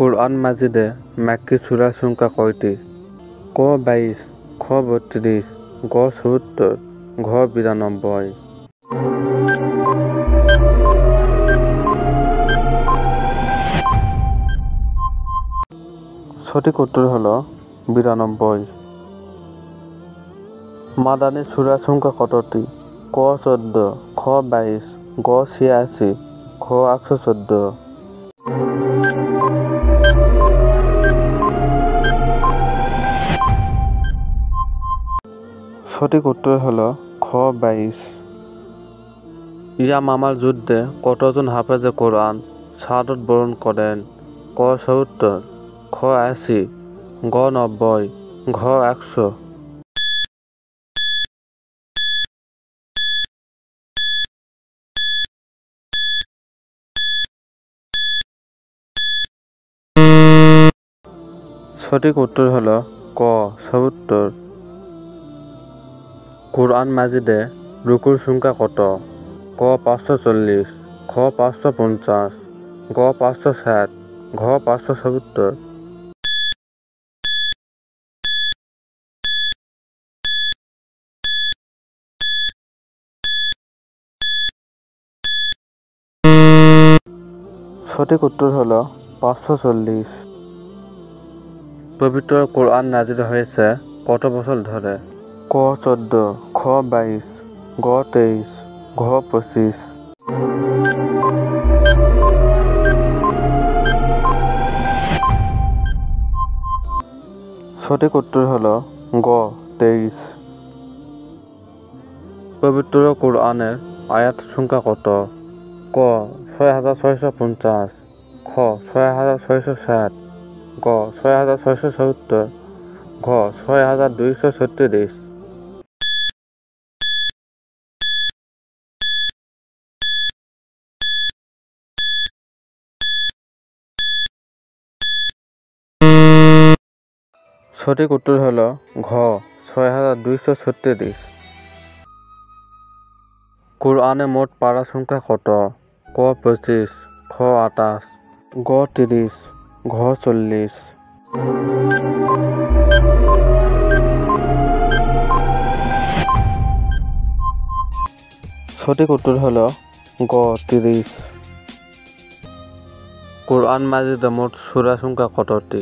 কোরআন মাজিদে মাক্কি সূরার সংখ্যা কয়টি? ক 22, খ 32, গ 70, ঘ 92। সঠিক উত্তর হলো 92। মাদানী সূরার সংখ্যা কতটি? ক 14, খ 22, গ 86, ঘ 114। সঠিক উত্তর হলো খ 22। ইয়ামামার যুদ্ধে কতজন হাফেজে কোরআন শাহাদাত বরণ করেন? ক 70, খ 80, গ 90, ঘ 100। সঠিক উত্তর হলো ক 70। কোরআন মাজিদে রুকুর সংখ্যা কত? ক 540, খ 550, গ 560, ঘ 570। সঠিক উত্তর হলো 540। পবিত্র কোরআন নাজিল হয়েছে কত বছর ধরে? ক 14, খ 22, গ 23, ঘ 25। সঠিক উত্তর হলো গ 23। পবিত্র কোরআনের আয়াত সংখ্যা কত? ক 6650, খ 6660, গ 6670, ঘ 6236। সঠিক উত্তর হলো ঘ 6236। কোরআনে মোট পারা সংখ্যা কত? ক 25, খ 28, গ 30, ঘ 40। সঠিক উত্তর হলো গ 30। কোরআন মাজিদে মোট সূরা সংখ্যা কতটি?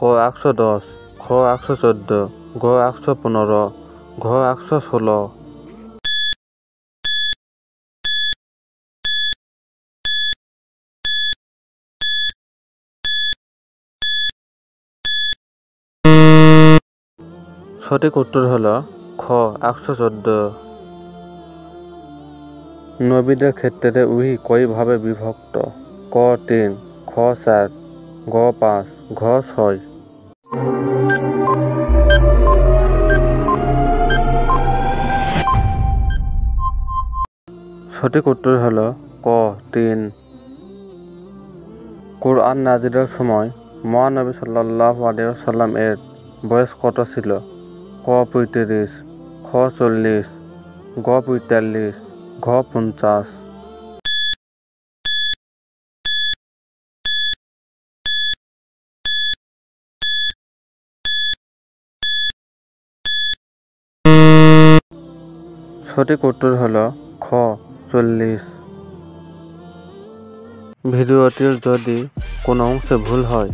ক 110, খ 114, গ 115, ঘ 116। সঠিক উত্তর হলো খ 114। নবীদের ক্ষেত্রে ওহী কয় ভাবে বিভক্ত? ক 3, খ 4, গ 5, ঘ 6। সঠিক উত্তর হলো ক 3। কোরআন নাজিলের সময় মহানবী সাল্লাল্লাহু আলাইহি ওয়াসাল্লাম এর বয়স কত ছিল? ক 35, খ 40, গ 45, ঘ 50। সঠিক উত্তর হলো খ 40। ভিডিওটির যদি কোনো অংশে ভুল হয়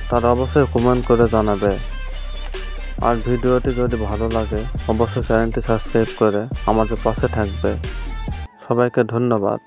তার অবশ্যই কমেন্ট করে জানাবে। আর ভিডিওটি যদি ভালো লাগে অবশ্যই চ্যানেলটি সাবস্ক্রাইব করে আমাদের পাশে থাকবে। সবাইকে ধন্যবাদ।